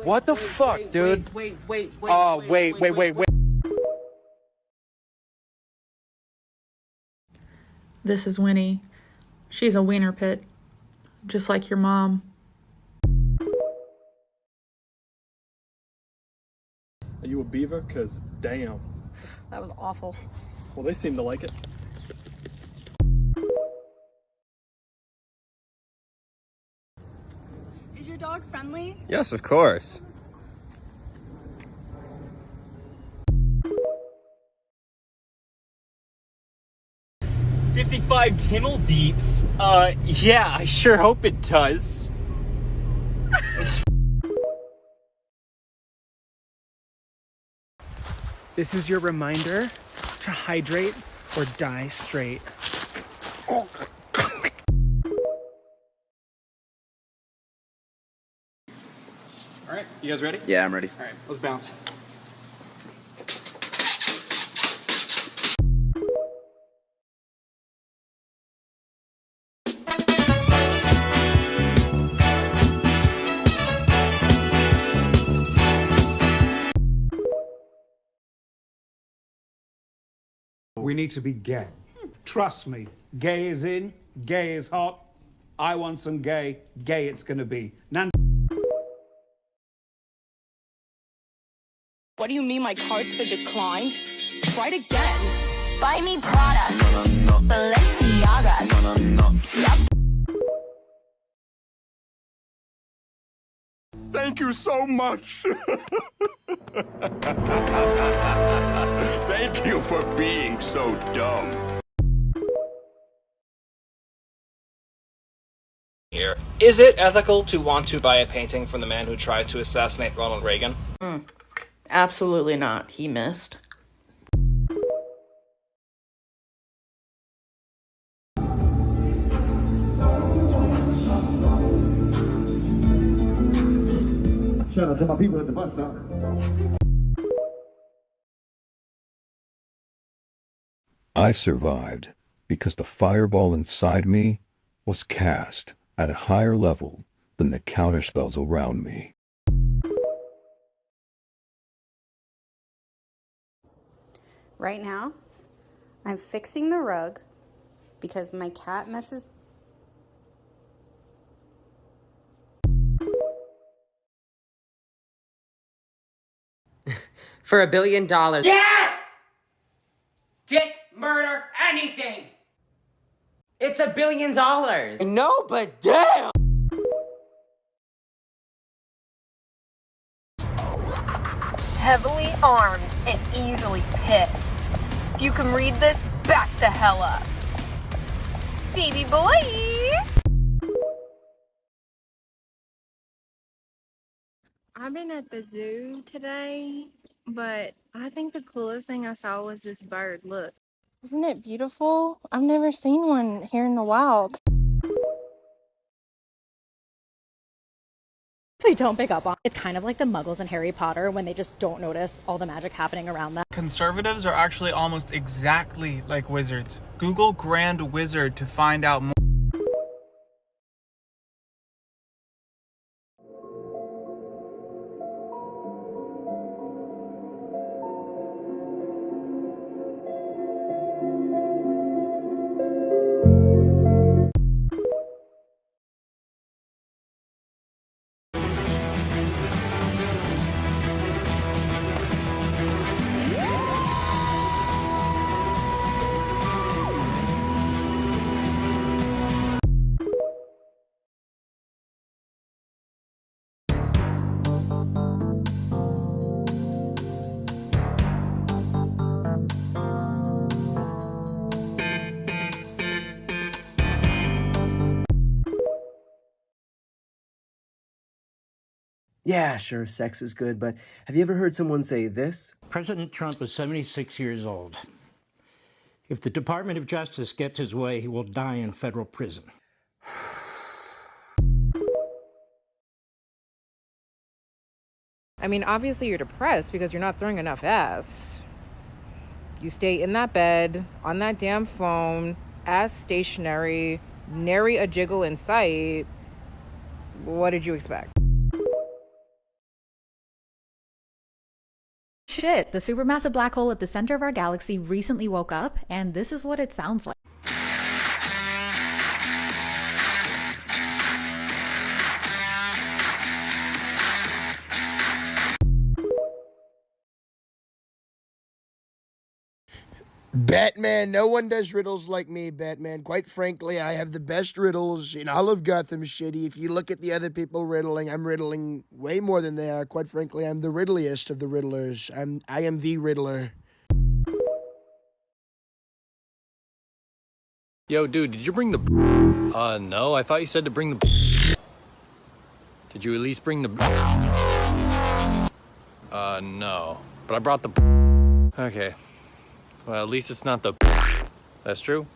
What the fuck, dude? Wait. Oh, wait. This is Winnie. She's a wiener pit, just like your mom. Are you a beaver? Cause damn. That was awful. Well, they seem to like it. Is your dog friendly? Yes, of course. $55 Timmel Deeps? Yeah, I sure hope it does. This is your reminder to hydrate or die straight. All right, you guys ready? Yeah, I'm ready. All right, let's bounce. We need to be gay. Trust me, gay is in, gay is hot. I want some gay, gay it's gonna be. What do you mean my card's been declined? Try it again. Buy me Prada, Balenciaga. Thank you so much. Thank you for being so dumb. Here. Is it ethical to want to buy a painting from the man who tried to assassinate Ronald Reagan? Absolutely not. He missed. Shout out to my people at the bus stop. I survived because the fireball inside me was cast at a higher level than the counterspells around me. Right now, I'm fixing the rug because my cat messes. For $1 billion. Yes! Dick, murder, anything! It's $1 billion. No, but damn! Heavily armed and easily pissed. If you can read this, back the hell up. Baby boy! I've been at the zoo today, but I think the coolest thing I saw was this bird. Look. Isn't it beautiful? I've never seen one here in the wild. They don't pick up on. It's kind of like the Muggles in Harry Potter when they just don't notice all the magic happening around them. Conservatives are actually almost exactly like wizards. Google Grand Wizard to find out more. Yeah, sure, sex is good, but have you ever heard someone say this? President Trump is 76 years old. If the Department of Justice gets his way, he will die in federal prison. I mean, obviously you're depressed because you're not throwing enough ass. You stay in that bed, on that damn phone, ass stationary, nary a jiggle in sight. What did you expect? Shit, the supermassive black hole at the center of our galaxy recently woke up, and this is what it sounds like. Batman, no one does riddles like me, Batman. Quite frankly, I have the best riddles in all of Gotham City. If you look at the other people riddling, I'm riddling way more than they are. Quite frankly, I'm the riddliest of the riddlers. I am the Riddler. Yo, dude, did you bring the... no, I thought you said to bring the... Did you at least bring the... no. But I brought the... Okay. Well, at least it's not the... That's true.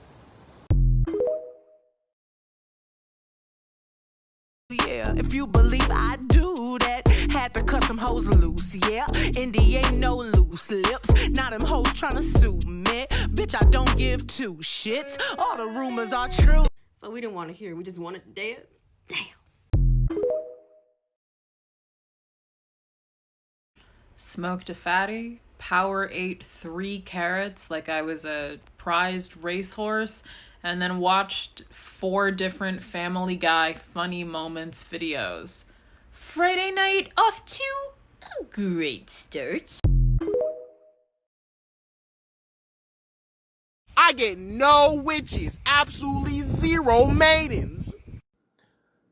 Yeah, if you believe I do that, had to cut some hoes loose, yeah. Indy ain't no loose lips, now them hoes tryna sue me. Bitch, I don't give two shits, all the rumors are true. So we didn't want to hear, we just wanted to dance? Damn. Smoked a fatty, power ate 3 carrots like I was a prized racehorse, and then watched 4 different Family Guy funny moments videos. Friday night off to a great start. I get no witches, absolutely 0 maidens.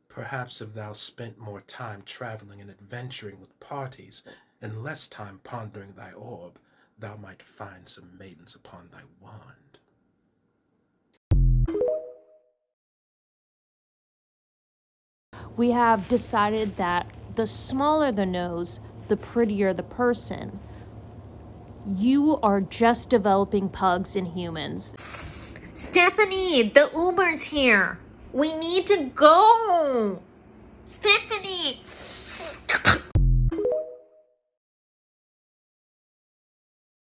Perhaps if thou spent more time traveling and adventuring with parties, and less time pondering thy orb, thou might find some maidens upon thy wand. We have decided that the smaller the nose, the prettier the person. You are just developing pugs in humans. Stephanie, the Uber's here. We need to go. Stephanie.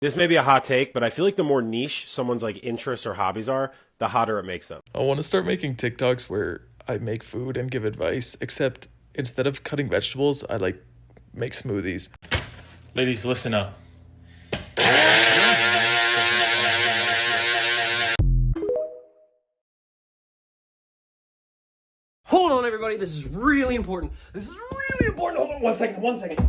This may be a hot take, but I feel like the more niche someone's like interests or hobbies are, the hotter it makes them. I want to start making TikToks where I make food and give advice, except instead of cutting vegetables, I like make smoothies. Ladies, listen up. Hold on, everybody. This is really important. This is really important. Hold on 1 second. 1 second.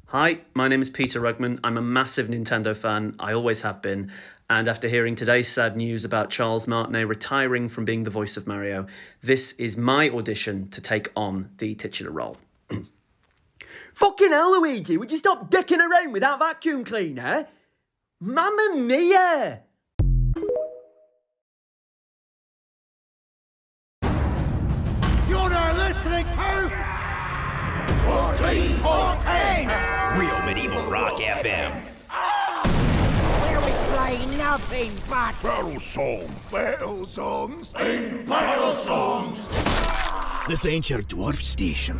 Hi, my name is Peter Rugman. I'm a massive Nintendo fan. I always have been. And after hearing today's sad news about Charles Martinet retiring from being the voice of Mario, this is my audition to take on the titular role. Fucking hell, Luigi, would you stop dicking around with that vacuum cleaner? Mamma mia! You're now listening to 1414! Real Medieval Rock FM. Where we play nothing but battle songs, and battle songs. This ain't your dwarf station.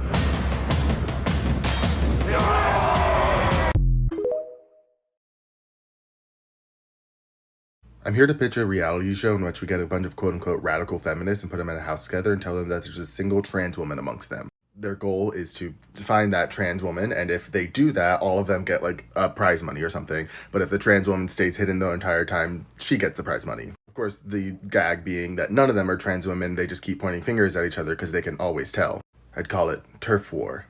I'm here to pitch a reality show in which we get a bunch of quote-unquote radical feminists and put them in a house together and tell them that there's a single trans woman amongst them. Their goal is to find that trans woman, and if they do that, all of them get like a prize money or something. But if the trans woman stays hidden the entire time, she gets the prize money. Of course, the gag being that none of them are trans women, they just keep pointing fingers at each other because they can always tell. I'd call it turf war.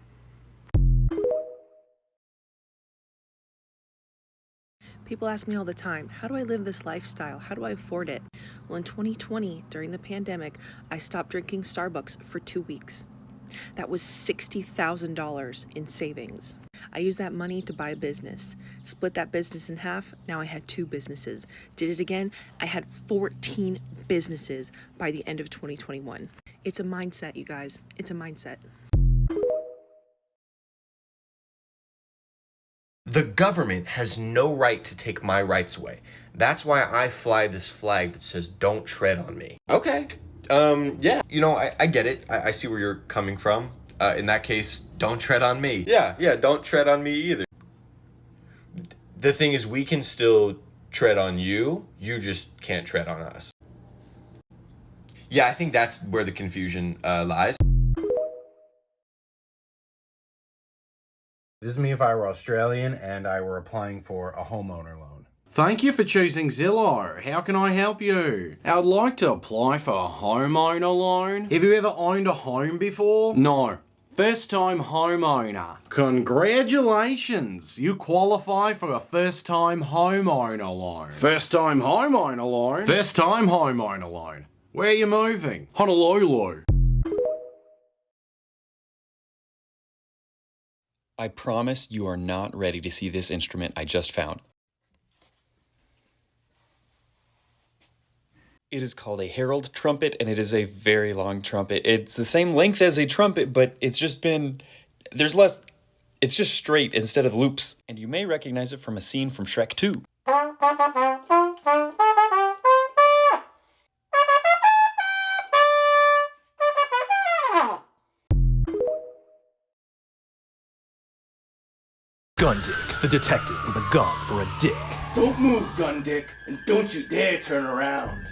People ask me all the time, how do I live this lifestyle? How do I afford it? Well, in 2020, during the pandemic, I stopped drinking Starbucks for 2 weeks. That was $60,000 in savings. I used that money to buy a business, split that business in half. Now I had 2 businesses. Did it again. I had 14 businesses by the end of 2021. It's a mindset, you guys. It's a mindset. The government has no right to take my rights away. That's why I fly this flag that says, "Don't tread on me." Okay. Yeah. You know, I get it. I see where you're coming from. In that case, don't tread on me. Yeah, don't tread on me either. The thing is, we can still tread on you. You just can't tread on us. Yeah, I think that's where the confusion lies. This is me if I were Australian and I were applying for a homeowner loan. Thank you for choosing Zillow. How can I help you? I would like to apply for a homeowner loan. Have you ever owned a home before? No. First time homeowner. Congratulations! You qualify for a first time homeowner loan. First time homeowner loan? First time homeowner loan. Where are you moving? Honolulu. I promise you are not ready to see this instrument I just found. It is called a herald trumpet, and it is a very long trumpet. It's the same length as a trumpet, but it's just been... There's less... It's just straight instead of loops. And you may recognize it from a scene from Shrek 2. Gundick, the detective with a gun for a dick. Don't move, Gundick, and don't you dare turn around.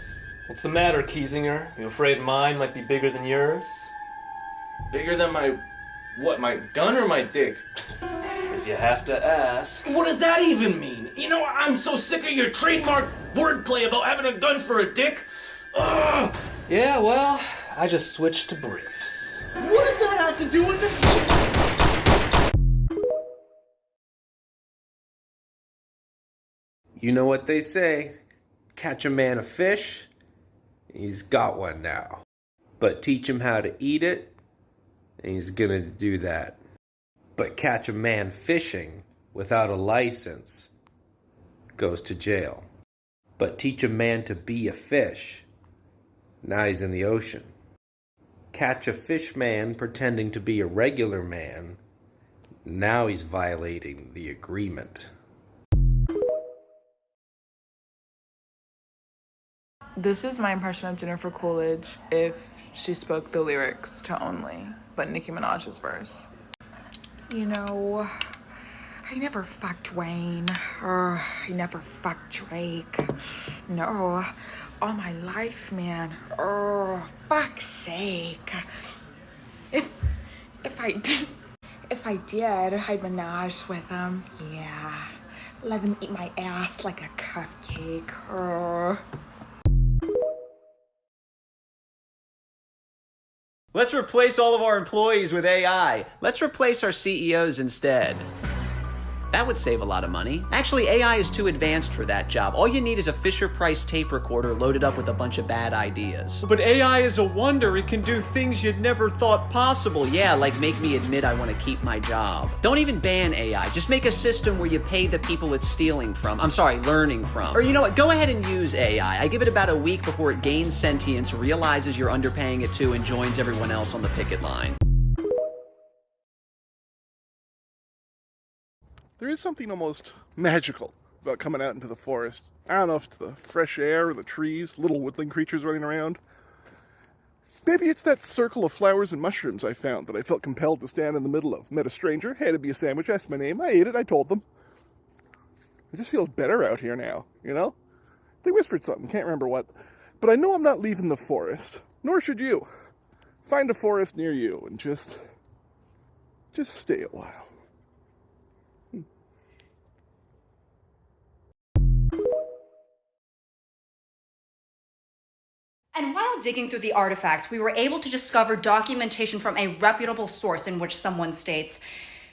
What's the matter, Kiesinger? You afraid mine might be bigger than yours? Bigger than my... what, my gun or my dick? If you have to ask. What does that even mean? You know, I'm so sick of your trademark wordplay about having a gun for a dick. Ugh. Yeah, well, I just switched to briefs. What does that have to do with the... You know what they say, catch a man a fish, he's got one now. But teach him how to eat it, and he's gonna do that. But catch a man fishing without a license, goes to jail. But teach a man to be a fish, now he's in the ocean. Catch a fish man pretending to be a regular man, now he's violating the agreement. This is my impression of Jennifer Coolidge if she spoke the lyrics to Only, but Nicki Minaj's verse. You know, I never fucked Wayne, or I never fucked Drake. No, all my life, man. Oh, fuck's sake. If I did, I'd menage with him. Yeah, let him eat my ass like a cupcake. Oh. Let's replace all of our employees with AI. Let's replace our CEOs instead. That would save a lot of money. Actually, AI is too advanced for that job. All you need is a Fisher-Price tape recorder loaded up with a bunch of bad ideas. But AI is a wonder. It can do things you'd never thought possible. Yeah, like make me admit I want to keep my job. Don't even ban AI. Just make a system where you pay the people it's stealing from. I'm sorry, learning from. Or you know what? Go ahead and use AI. I give it about a week before it gains sentience, realizes you're underpaying it too, and joins everyone else on the picket line. There is something almost magical about coming out into the forest. I don't know if it's the fresh air or the trees, little woodland creatures running around. Maybe it's that circle of flowers and mushrooms I found that I felt compelled to stand in the middle of. Met a stranger, handed me a sandwich, asked my name, I ate it, I told them. It just feels better out here now, you know? They whispered something, can't remember what. But I know I'm not leaving the forest, nor should you. Find a forest near you and just stay a while. And while digging through the artifacts, we were able to discover documentation from a reputable source in which someone states,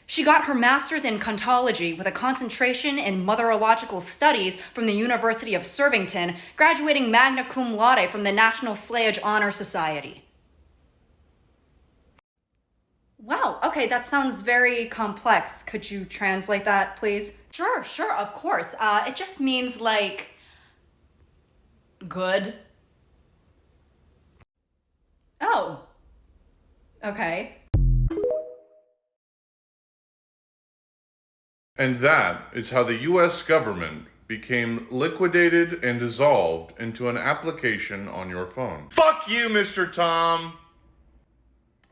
she got her master's in Contology with a concentration in Motherological Studies from the University of Survington, graduating magna cum laude from the National Slayage Honor Society. Wow, okay, that sounds very complex. Could you translate that, please? Sure, of course. It just means, like, good. Oh. Okay. And that is how the U.S. government became liquidated and dissolved into an application on your phone. Fuck you, Mr. Tom!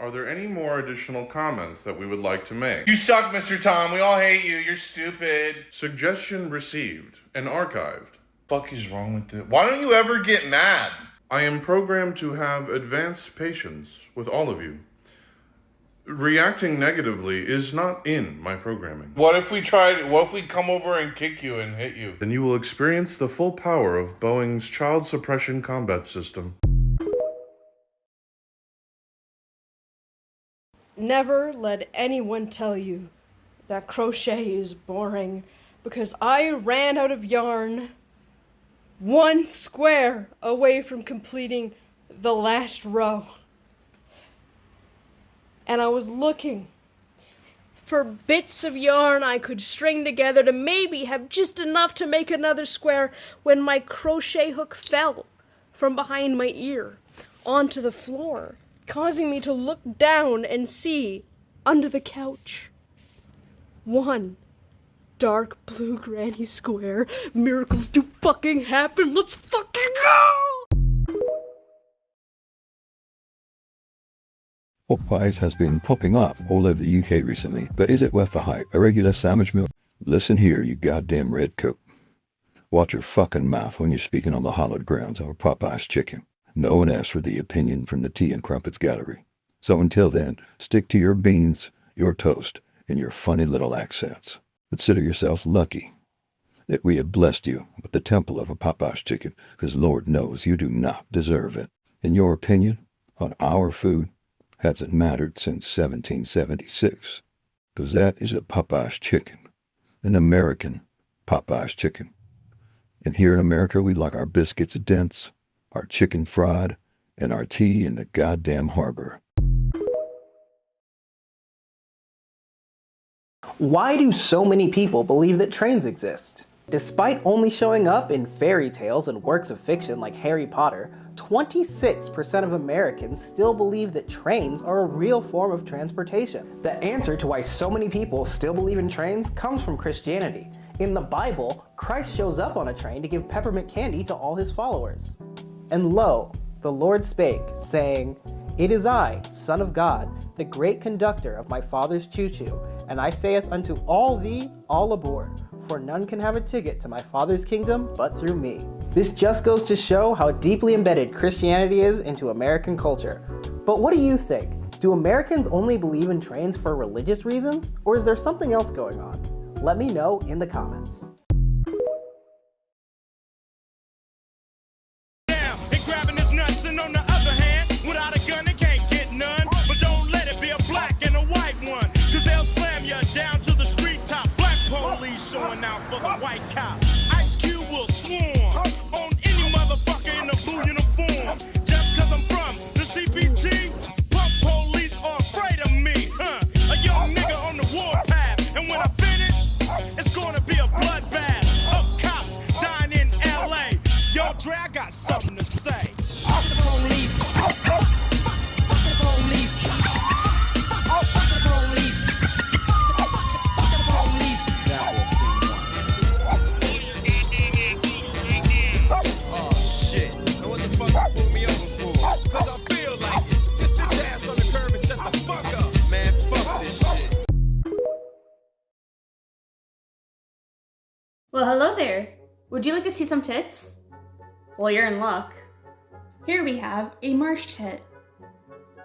Are there any more additional comments that we would like to make? You suck, Mr. Tom. We all hate you. You're stupid. Suggestion received and archived. Fuck is wrong with it? Why don't you ever get mad? I am programmed to have advanced patience with all of you. Reacting negatively is not in my programming. What if we come over and kick you and hit you? Then you will experience the full power of Boeing's child suppression combat system. Never let anyone tell you that crochet is boring, because I ran out of yarn 1 square away from completing the last row. And I was looking for bits of yarn I could string together to maybe have just enough to make another square when my crochet hook fell from behind my ear onto the floor, causing me to look down and see, under the couch, 1 dark blue granny square. Miracles do fucking happen. Let's fucking go! Popeyes has been popping up all over the UK recently, but is it worth the hype? A regular sandwich meal? Listen here, you goddamn redcoat. Watch your fucking mouth when you're speaking on the hallowed grounds of Popeyes chicken. No one asked for the opinion from the Tea and Crumpets Gallery. So until then, stick to your beans, your toast, and your funny little accents. Consider yourself lucky that we have blessed you with the temple of a Popeyes chicken, because Lord knows you do not deserve it. In your opinion on our food hasn't mattered since 1776, because that is a Popeyes chicken, an American Popeyes chicken. And here in America, we like our biscuits dense, our chicken fried, and our tea in the goddamn harbor. Why do so many people believe that trains exist? Despite only showing up in fairy tales and works of fiction like Harry Potter, 26% of Americans still believe that trains are a real form of transportation. The answer to why so many people still believe in trains comes from Christianity. In the Bible, Christ shows up on a train to give peppermint candy to all his followers. And lo, the Lord spake, saying, It is I, Son of God, the great conductor of my Father's choo-choo, and I saith unto all thee, all aboard, for none can have a ticket to my Father's kingdom but through me. This just goes to show how deeply embedded Christianity is into American culture. But what do you think? Do Americans only believe in trains for religious reasons, or is there something else going on? Let me know in the comments. Showing out for the white cop. Ice Cube will swarm on any motherfucker in a blue uniform. Just cause I'm from the CPT, pump police are afraid of me, huh? A young nigga on the warpath. And when I finish, it's gonna be a bloodbath of cops dying in LA. Yo, Dre, I got something to say. Fuck the police. Fuck the police. Well, hello there. Would you like to see some tits? Well, you're in luck. Here we have a marsh tit.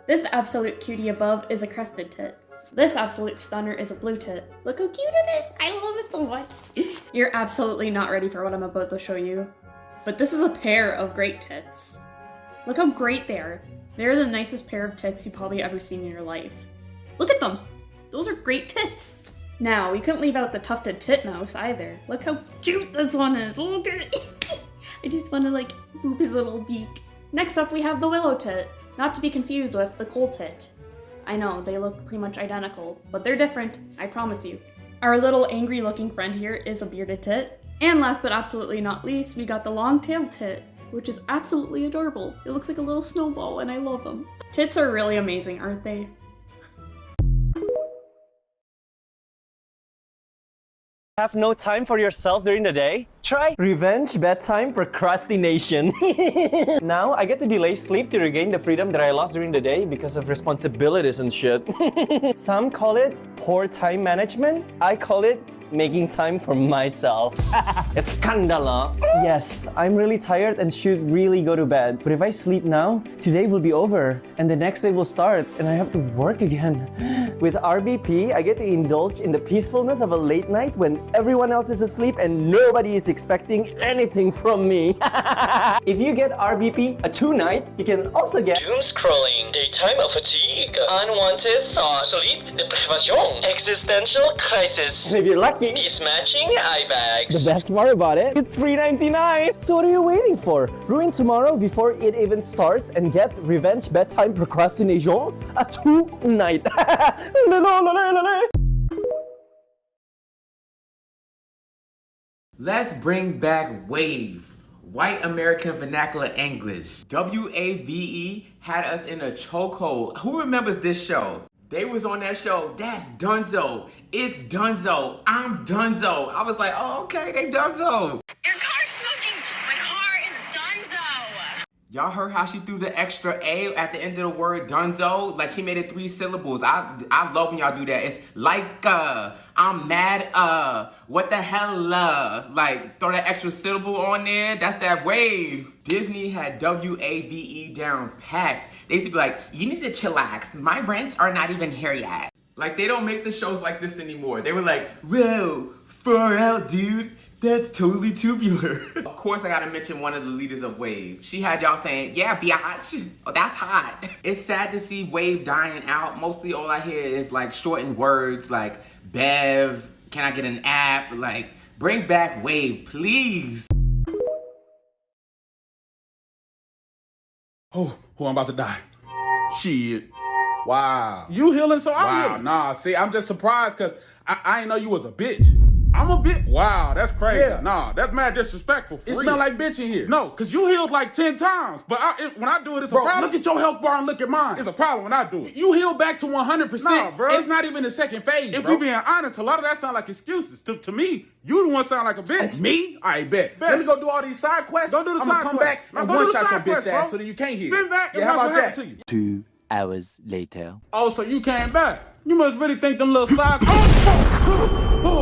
This absolute cutie above is a crested tit. This absolute stunner is a blue tit. Look how cute it is. I love it so much. You're absolutely not ready for what I'm about to show you. But this is a pair of great tits. Look how great they are. They're the nicest pair of tits you've probably ever seen in your life. Look at them. Those are great tits. Now, we couldn't leave out the tufted titmouse either. Look how cute this one is. Look at it. I just want to like boop his little beak. Next up, we have the willow tit. Not to be confused with the coal tit. I know, they look pretty much identical, but they're different, I promise you. Our little angry looking friend here is a bearded tit. And last but absolutely not least, we got the long-tailed tit, which is absolutely adorable. It looks like a little snowball and I love them. Tits are really amazing, aren't they? Have no time for yourself during the day? Try revenge bedtime procrastination. Now I get to delay sleep to regain the freedom that I lost during the day because of responsibilities and shit. Some call it poor time management. I call it making time for myself. Escandala. Yes, I'm really tired and should really go to bed. But if I sleep now, today will be over and the next day will start and I have to work again. With RBP, I get to indulge in the peacefulness of a late night when everyone else is asleep and nobody is expecting anything from me. If you get RBP a 2-night, you can also get doom scrolling, daytime of fatigue, unwanted thoughts, sleep deprivation, existential crisis. And if you're lucky, mismatching eye bags. The best part about it, it's $3.99. So what are you waiting for? Ruin tomorrow before it even starts and get revenge bedtime procrastination a 2-night. Let's bring back WAVE, White American Vernacular English. WAVE had us in a chokehold. Who remembers this show? They was on that show. That's Dunzo. It's Dunzo. I'm Dunzo. I was like, oh, okay, they Dunzo. Your car's smoking. My car is Dunzo. Y'all heard how she threw the extra A at the end of the word Dunzo? Like she made it 3 syllables. I love when y'all do that. It's like, I'm mad, what the hell, like throw that extra syllable on there. That's that wave. Disney had WAVE down packed. They used to be like, you need to chillax. My rents are not even here yet. Like they don't make the shows like this anymore. They were like, whoa, far out, dude. That's totally tubular. Of course, I gotta mention one of the leaders of WAVE. She had y'all saying, yeah, biatch. Oh, that's hot. It's sad to see WAVE dying out. Mostly all I hear is like shortened words like Bev, can I get an app? Like, bring back WAVE, please. Oh, I'm about to die. Shit. Wow. You healing, so I'm healing. Nah, see, I'm just surprised because I didn't know you was a bitch. I'm a bitch. Wow, that's crazy. Yeah. Nah, that's mad disrespectful. It smell like bitch in here. No, because you healed like 10 times. But when I do it, it's a problem. Look at your health bar and look at mine. It's a problem when I do it. You healed back to 100%. Nah, bro. It's not even the second phase, If we being honest, a lot of that sound like excuses. To me, you the one sound like a bitch. Oh, me? I bet. Let me go do all these side quests. Go do the side quests. I'm going to come back and one-shot your bitch ass so that you can't heal. Spin back and how about that? To you. 2 hours later. Oh, so you came back. You must really think them little side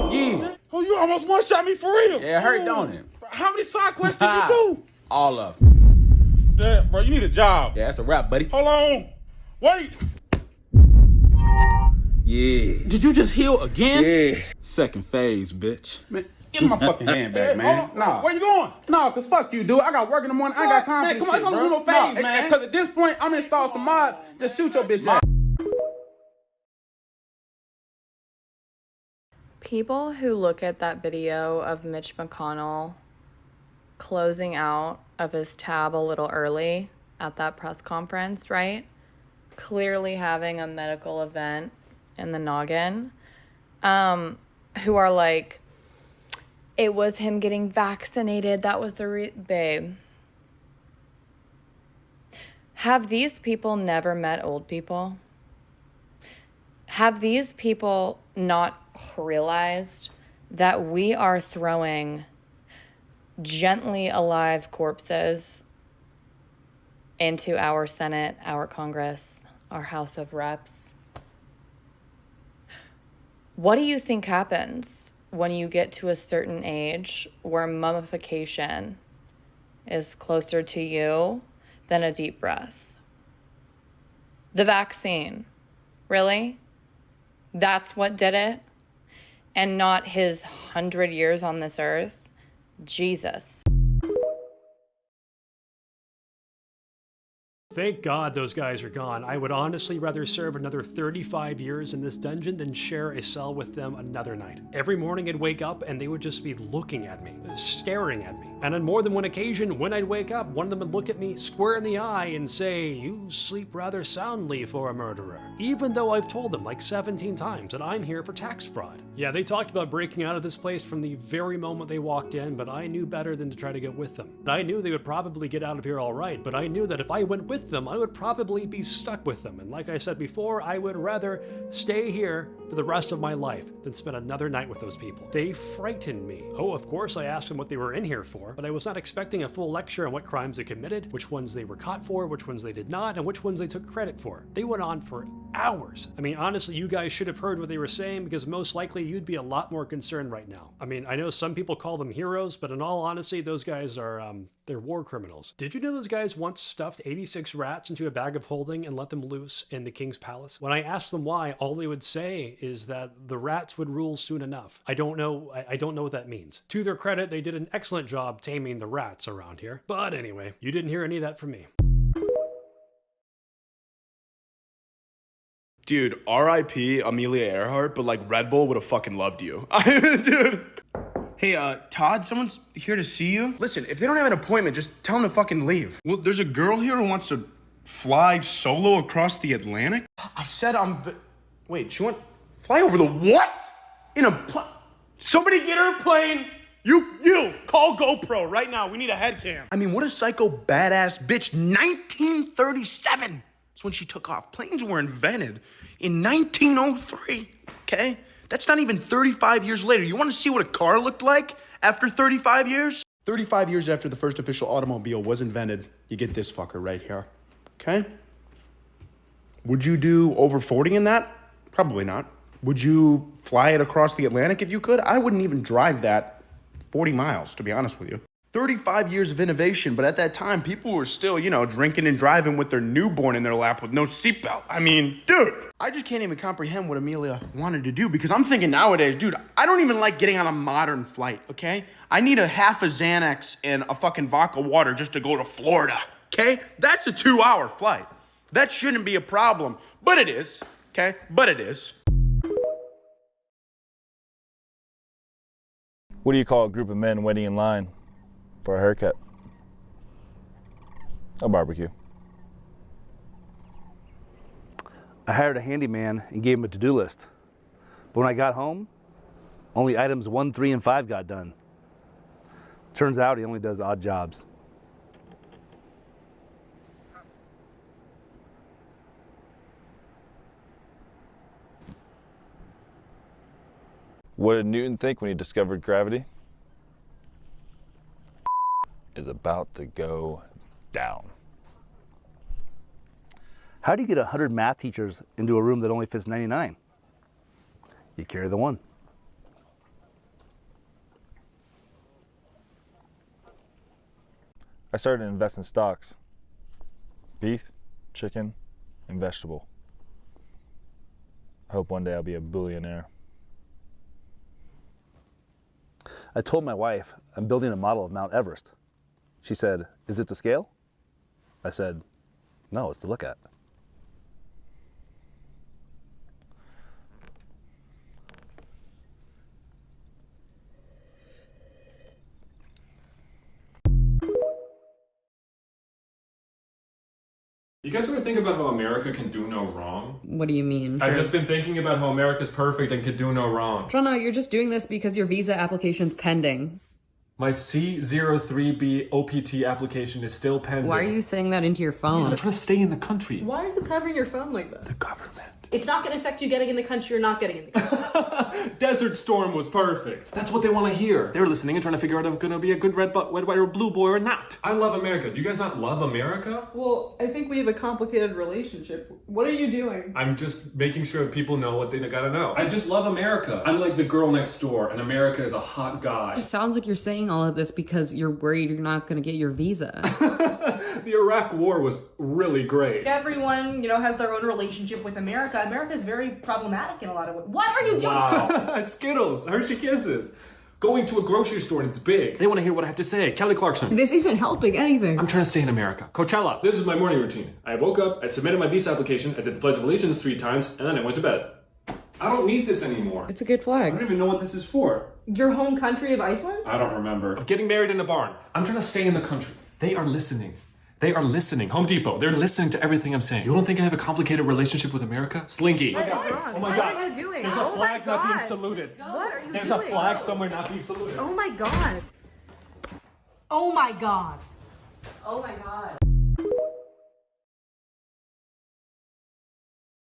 yeah. Oh, you almost one-shot me for real. Yeah, it hurt, don't it? How many side quests did you do? All of them. Yeah, bro, you need a job. Yeah, that's a wrap, buddy. Hold on. Wait. Yeah. Did you just heal again? Yeah. Second phase, bitch. Man, give me my fucking hand back, man. Nah. Where you going? Nah, cause fuck you, dude. I got work in the morning. I ain't got time for this shit, bro. Come on, it's only one more phase, man. Cause at this point, I'm install some mods. Just shoot your bitch ass. People who look at that video of Mitch McConnell closing out of his tab a little early at that press conference, right? Clearly having a medical event in the noggin, who are like, it was him getting vaccinated. That was the babe. Have these people never met old people? Have these people not realized that we are throwing gently alive corpses into our Senate, our Congress, our House of Reps? What do you think happens when you get to a certain age where mummification is closer to you than a deep breath? The vaccine. Really? That's what did it? And not his 100 years on this earth? Jesus. Thank God those guys are gone. I would honestly rather serve another 35 years in this dungeon than share a cell with them another night. Every morning I'd wake up and they would just be looking at me, staring at me. And on more than one occasion, when I'd wake up, one of them would look at me square in the eye and say, "You sleep rather soundly for a murderer." Even though I've told them like 17 times that I'm here for tax fraud. Yeah, they talked about breaking out of this place from the very moment they walked in, but I knew better than to try to get with them. I knew they would probably get out of here all right, but I knew that if I went with with them, I would probably be stuck with them. And like I said before, I would rather stay here for the rest of my life than spend another night with those people. They frightened me. Oh, of course, I asked them what they were in here for, but I was not expecting a full lecture on what crimes they committed, which ones they were caught for, which ones they did not, and which ones they took credit for. They went on for hours. I mean, honestly, you guys should have heard what they were saying, because most likely you'd be a lot more concerned right now. I mean, I know some people call them heroes, but in all honesty, those guys are, they're war criminals. Did you know those guys once stuffed 86 rats into a bag of holding and let them loose in the king's palace? When I asked them why, all they would say is that the rats would rule soon enough. I don't know what that means. To their credit, they did an excellent job taming the rats around here. But anyway, you didn't hear any of that from me. Dude, R.I.P. Amelia Earhart, but like Red Bull would have fucking loved you. Dude. Hey, Todd, someone's here to see you. Listen, if they don't have an appointment, just tell them to fucking leave. Well, there's a girl here who wants to fly solo across the Atlantic. I said wait, she went fly over the what? In a somebody get her a plane. You, call GoPro right now. We need a head cam. I mean, what a psycho badass bitch. 1937 is when she took off. Planes were invented in 1903, okay? That's not even 35 years later. You want to see what a car looked like after 35 years? 35 years after the first official automobile was invented, you get this fucker right here, okay? Would you do over 40 in that? Probably not. Would you fly it across the Atlantic if you could? I wouldn't even drive that 40 miles, to be honest with you. 35 years of innovation, but at that time, people were still, drinking and driving with their newborn in their lap with no seatbelt. I mean, dude, I just can't even comprehend what Amelia wanted to do, because I'm thinking nowadays, dude, I don't even like getting on a modern flight, okay? I need a half a Xanax and a fucking vodka water just to go to Florida, okay? That's a 2-hour flight. That shouldn't be a problem, but it is, okay? But it is. What do you call a group of men waiting in line for a haircut? A barbecue. I hired a handyman and gave him a to-do list. But when I got home, only items 1, 3, and 5 got done. Turns out he only does odd jobs. What did Newton think when he discovered gravity? Is about to go down. How do you get 100 math teachers into a room that only fits 99? You carry the one. I started to invest in stocks. Beef, chicken, and vegetable. I hope one day I'll be a billionaire. I told my wife I'm building a model of Mount Everest. She said, "Is it to scale?" I said, "No, it's to look at." You guys ever think about how America can do no wrong? What do you mean? I've just been thinking about how America's perfect and could do no wrong. Toronto, you're just doing this because your visa application's pending. My C03B OPT application is still pending. Why are you saying that into your phone? I'm trying to stay in the country. Why are you covering your phone like that? The government. It's not going to affect you getting in the country or not getting in the country. Desert Storm was perfect. That's what they want to hear. They're listening and trying to figure out if I'm going to be a good red, white, or blue boy or not. I love America. Do you guys not love America? Well, I think we have a complicated relationship. What are you doing? I'm just making sure people know what they gotta know. I just love America. I'm like the girl next door, and America is a hot guy. It just sounds like you're saying all of this because you're worried you're not going to get your visa. The Iraq War was really great. Everyone, has their own relationship with America. America is very problematic in a lot of ways. What are you doing? Wow. Skittles, Hershey Kisses. Going to a grocery store and it's big. They want to hear what I have to say. Kelly Clarkson. This isn't helping anything. I'm trying to stay in America. Coachella. This is my morning routine. I woke up, I submitted my visa application, I did the Pledge of Allegiance 3 times, and then I went to bed. I don't need this anymore. It's a good flag. I don't even know what this is for. Your home country of Iceland? I don't remember. I'm getting married in a barn. I'm trying to stay in the country. They are listening. They are listening. Home Depot, they're listening to everything I'm saying. You don't think I have a complicated relationship with America? Slinky. What is wrong? Oh my What God. are you doing? There's a flag not being saluted. What are you There's doing? a flag somewhere not being saluted. Oh my God. Oh my God. Oh my God.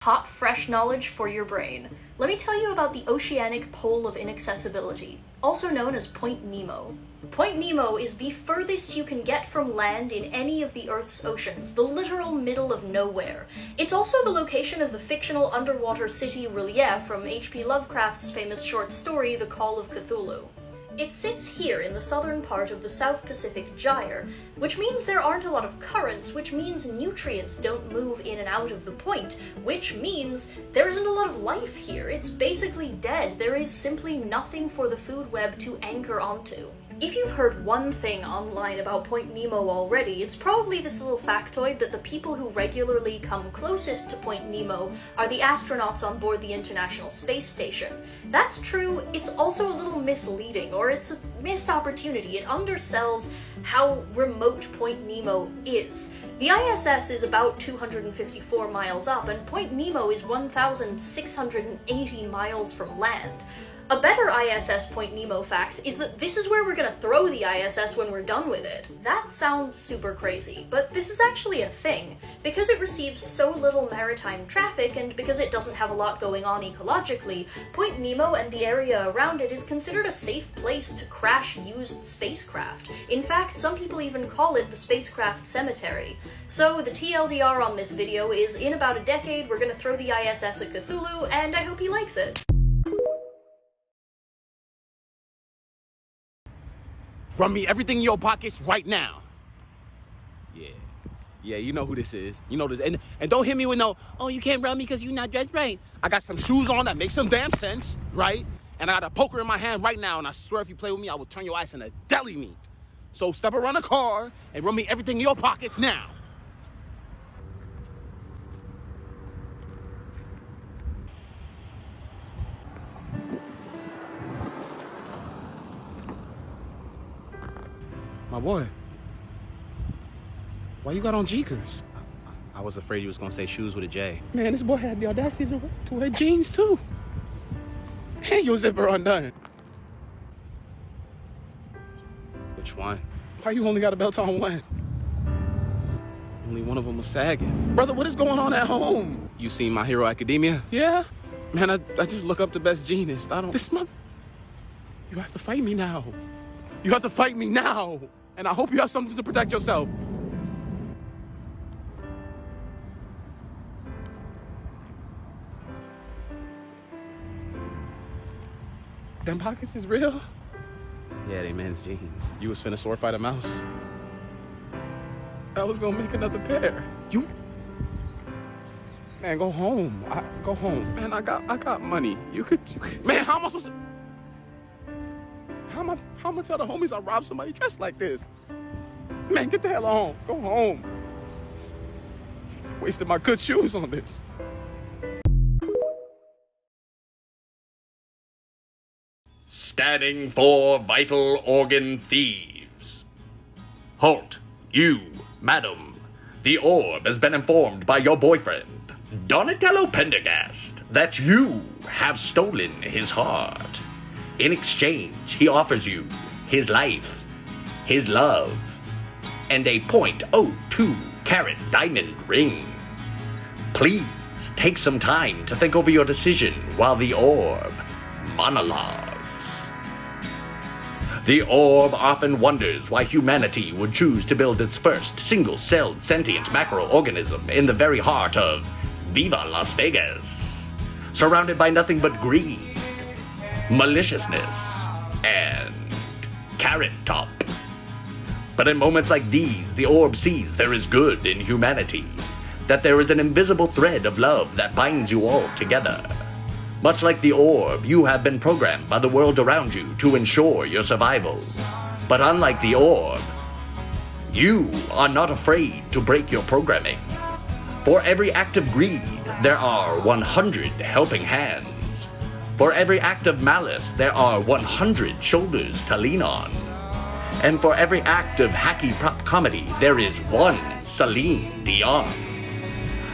Hot, fresh knowledge for your brain. Let me tell you about the oceanic pole of inaccessibility, also known as Point Nemo. Point Nemo is the furthest you can get from land in any of the Earth's oceans, the literal middle of nowhere. It's also the location of the fictional underwater city R'lyeh from H.P. Lovecraft's famous short story, The Call of Cthulhu. It sits here in the southern part of the South Pacific Gyre, which means there aren't a lot of currents, which means nutrients don't move in and out of the point, which means there isn't a lot of life here. It's basically dead. There is simply nothing for the food web to anchor onto. If you've heard one thing online about Point Nemo already, it's probably this little factoid that the people who regularly come closest to Point Nemo are the astronauts on board the International Space Station. That's true, it's also a little misleading, or it's a missed opportunity. It undersells how remote Point Nemo is. The ISS is about 254 miles up, and Point Nemo is 1,680 miles from land. A better ISS Point Nemo fact is that this is where we're gonna throw the ISS when we're done with it. That sounds super crazy, but this is actually a thing. Because it receives so little maritime traffic, and because it doesn't have a lot going on ecologically, Point Nemo and the area around it is considered a safe place to crash used spacecraft. In fact, some people even call it the spacecraft cemetery. So the TLDR on this video is, in about a decade, we're gonna throw the ISS at Cthulhu, and I hope he likes it. Run me everything in your pockets right now. Yeah, you know who this is. You know this. And don't hit me with no, oh, you can't run me because you're not dressed right. I got some shoes on that make some damn sense, right? And I got a poker in my hand right now, and I swear if you play with me, I will turn your ass into deli meat. So step around the car and run me everything in your pockets now. My boy, why you got on Jeekers? I was afraid you was gonna say shoes with a J. Man, this boy had the audacity to wear jeans too. And your zipper undone. Which one? Why you only got a belt on one? Only one of them was sagging. Brother, what is going on at home? You seen My Hero Academia? Yeah? Man, I just look up the best genius. This mother... You have to fight me now. You have to fight me now. And I hope you have something to protect yourself. Them pockets is real? Yeah, they men's jeans. You was finna sword fight a mouse. I was gonna make another pair. You... Man, go home. Go home. Man, I got money. You could... Man, how am I supposed to... How am I gonna tell the homies I robbed somebody dressed like this? Man, get the hell on. Go home. Wasted my good shoes on this. Standing for vital organ thieves. Halt, you, madam. The orb has been informed by your boyfriend, Donatello Pendergast, that you have stolen his heart. In exchange, he offers you his life, his love, and a .02 carat diamond ring. Please take some time to think over your decision while the orb monologues. The orb often wonders why humanity would choose to build its first single-celled sentient macroorganism in the very heart of Viva Las Vegas, surrounded by nothing but greed, maliciousness, and Carrot Top. But in moments like these, the orb sees there is good in humanity, that there is an invisible thread of love that binds you all together. Much like the orb, you have been programmed by the world around you to ensure your survival. But unlike the orb, you are not afraid to break your programming. For every act of greed, there are 100 helping hands. For every act of malice, there are 100 shoulders to lean on. And for every act of hacky prop comedy, there is one Celine Dion.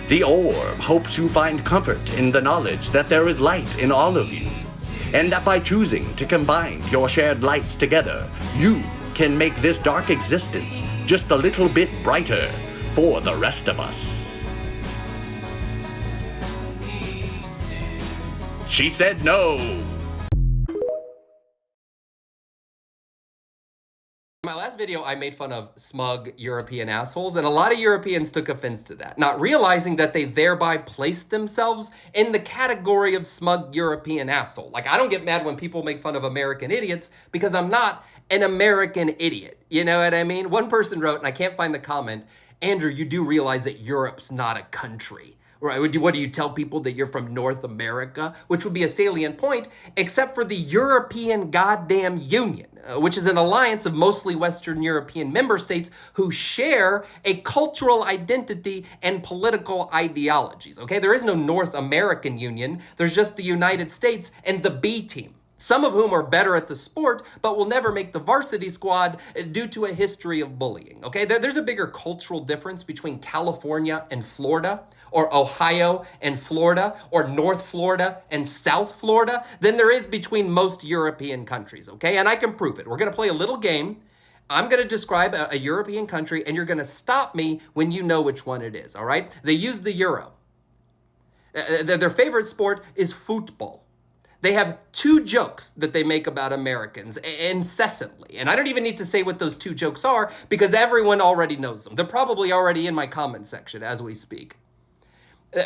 The orb hopes you find comfort in the knowledge that there is light in all of you, and that by choosing to combine your shared lights together, you can make this dark existence just a little bit brighter for the rest of us. She said no. In my last video, I made fun of smug European assholes, and a lot of Europeans took offense to that, not realizing that they thereby placed themselves in the category of smug European asshole. Like, I don't get mad when people make fun of American idiots because I'm not an American idiot. You know what I mean? One person wrote, and I can't find the comment, Andrew, you do realize that Europe's not a country. Right? What do you tell people that you're from North America? Which would be a salient point, except for the European goddamn Union, which is an alliance of mostly Western European member states who share a cultural identity and political ideologies. Okay, there is no North American Union. There's just the United States and the B team. Some of whom are better at the sport, but will never make the varsity squad due to a history of bullying, okay? There's a bigger cultural difference between California and Florida, or Ohio and Florida, or North Florida and South Florida, than there is between most European countries, okay? And I can prove it. We're gonna play a little game. I'm gonna describe a European country, and you're gonna stop me when you know which one it is, all right? They use the euro. Their favorite sport is football. They have two jokes that they make about Americans incessantly. And I don't even need to say what those two jokes are because everyone already knows them. They're probably already in my comment section as we speak.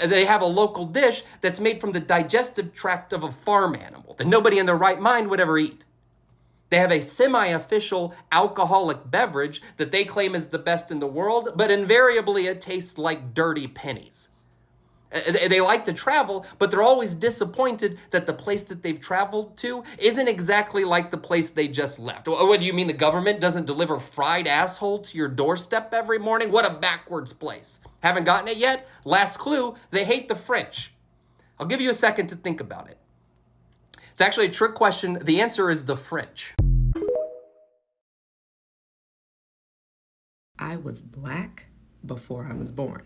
They have a local dish that's made from the digestive tract of a farm animal that nobody in their right mind would ever eat. They have a semi-official alcoholic beverage that they claim is the best in the world, but invariably it tastes like dirty pennies. They like to travel, but they're always disappointed that the place that they've traveled to isn't exactly like the place they just left. What do you mean the government doesn't deliver fried asshole to your doorstep every morning? What a backwards place. Haven't gotten it yet? Last clue, they hate the French. I'll give you a second to think about it. It's actually a trick question. The answer is the French. I was black before I was born.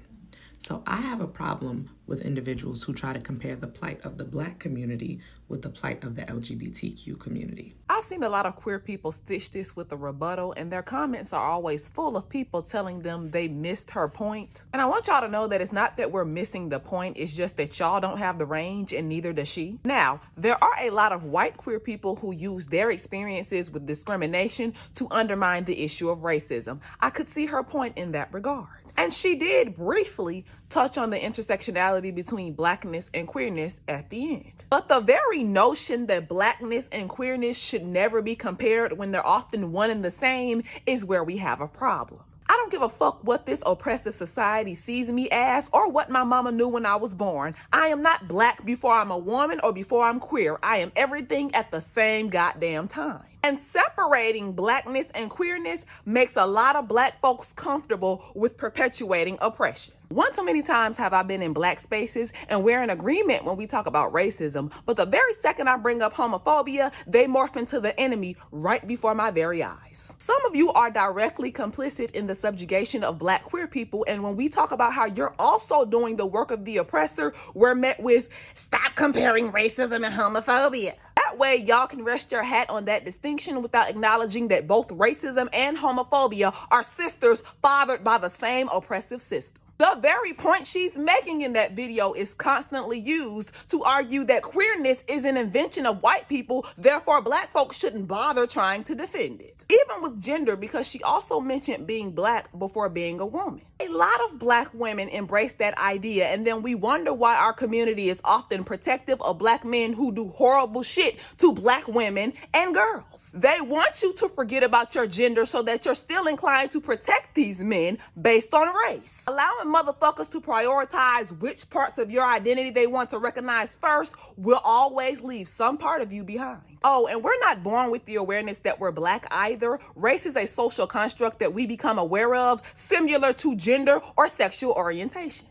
So I have a problem with individuals who try to compare the plight of the black community with the plight of the LGBTQ community. I've seen a lot of queer people stitch this with a rebuttal, and their comments are always full of people telling them they missed her point. And I want y'all to know that it's not that we're missing the point, it's just that y'all don't have the range and neither does she. Now, there are a lot of white queer people who use their experiences with discrimination to undermine the issue of racism. I could see her point in that regard. And she did briefly touch on the intersectionality between blackness and queerness at the end. But the very notion that blackness and queerness should never be compared when they're often one and the same is where we have a problem. I don't give a fuck what this oppressive society sees me as or what my mama knew when I was born. I am not black before I'm a woman or before I'm queer. I am everything at the same goddamn time. And separating blackness and queerness makes a lot of black folks comfortable with perpetuating oppression. One too many times have I been in black spaces and we're in agreement when we talk about racism, but the very second I bring up homophobia, they morph into the enemy right before my very eyes. Some of you are directly complicit in the subjugation of black queer people, and when we talk about how you're also doing the work of the oppressor, we're met with, stop comparing racism and homophobia. That way, y'all can rest your hat on that distinction without acknowledging that both racism and homophobia are sisters fathered by the same oppressive system. The very point she's making in that video is constantly used to argue that queerness is an invention of white people, therefore black folks shouldn't bother trying to defend it. Even with gender, because she also mentioned being black before being a woman. A lot of black women embrace that idea, and then we wonder why our community is often protective of black men who do horrible shit to black women and girls. They want you to forget about your gender so that you're still inclined to protect these men based on race. Allowing motherfuckers to prioritize which parts of your identity they want to recognize first will always leave some part of you behind. Oh, and we're not born with the awareness that we're black either. Race is a social construct that we become aware of, similar to gender or sexual orientation.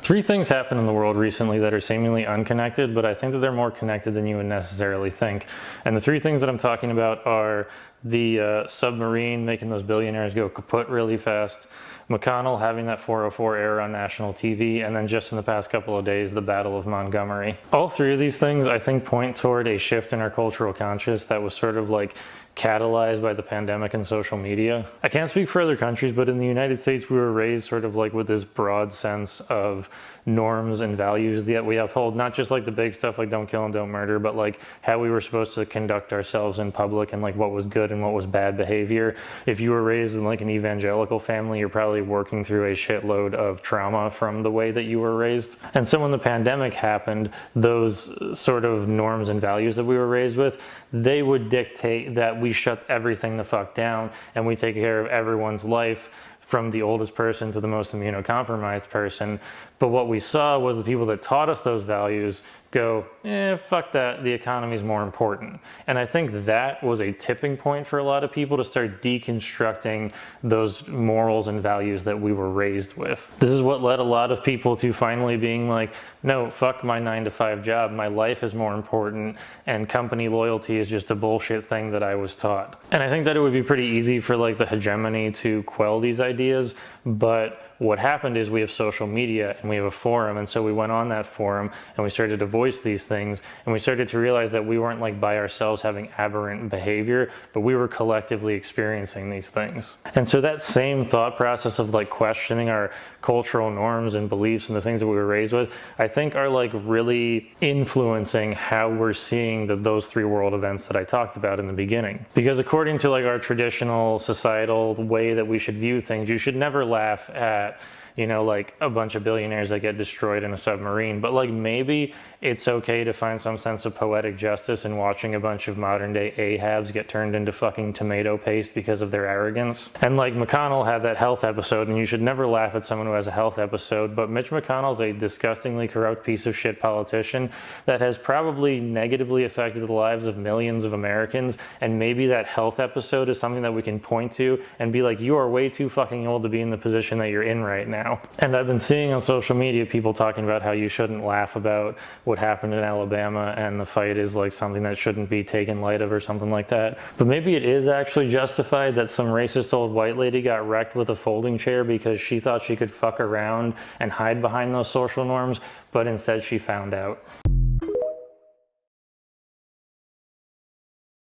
Three things happened in the world recently that are seemingly unconnected, but I think that they're more connected than you would necessarily think. And the three things that I'm talking about are the submarine making those billionaires go kaput really fast, McConnell having that 404 error on national TV, and then just in the past couple of days, the Battle of Montgomery. All three of these things, I think, point toward a shift in our cultural conscience that was sort of like catalyzed by the pandemic and social media. I can't speak for other countries, but in the United States, we were raised sort of like with this broad sense of norms and values that we uphold, not just like the big stuff like don't kill and don't murder, but like how we were supposed to conduct ourselves in public and like what was good and what was bad behavior. If you were raised in like an evangelical family, you're probably working through a shitload of trauma from the way that you were raised. And so when the pandemic happened, those sort of norms and values that we were raised with, they would dictate that we shut everything the fuck down and we take care of everyone's life, from the oldest person to the most immunocompromised person. But what we saw was the people that taught us those values go, fuck that, the economy's more important. And I think that was a tipping point for a lot of people to start deconstructing those morals and values that we were raised with. This is what led a lot of people to finally being like, no, fuck my 9-to-5 job, my life is more important, and company loyalty is just a bullshit thing that I was taught. And I think that it would be pretty easy for like the hegemony to quell these ideas, but what happened is we have social media and we have a forum, and so we went on that forum and we started to voice these things, and we started to realize that we weren't like by ourselves having aberrant behavior, but we were collectively experiencing these things. And so that same thought process of like questioning our cultural norms and beliefs and the things that we were raised with, I think are like really influencing how we're seeing those three world events that I talked about in the beginning. Because according to like our traditional societal way that we should view things, you should never laugh at, you know, like a bunch of billionaires that get destroyed in a submarine, but like maybe it's okay to find some sense of poetic justice in watching a bunch of modern day Ahabs get turned into fucking tomato paste because of their arrogance. And like McConnell had that health episode, and you should never laugh at someone who has a health episode, but Mitch McConnell's a disgustingly corrupt piece of shit politician that has probably negatively affected the lives of millions of Americans, and maybe that health episode is something that we can point to and be like, you are way too fucking old to be in the position that you're in right now. And I've been seeing on social media people talking about how you shouldn't laugh about what happened in Alabama, and the fight is like something that shouldn't be taken light of or something like that. But maybe it is actually justified that some racist old white lady got wrecked with a folding chair because she thought she could fuck around and hide behind those social norms, but instead she found out.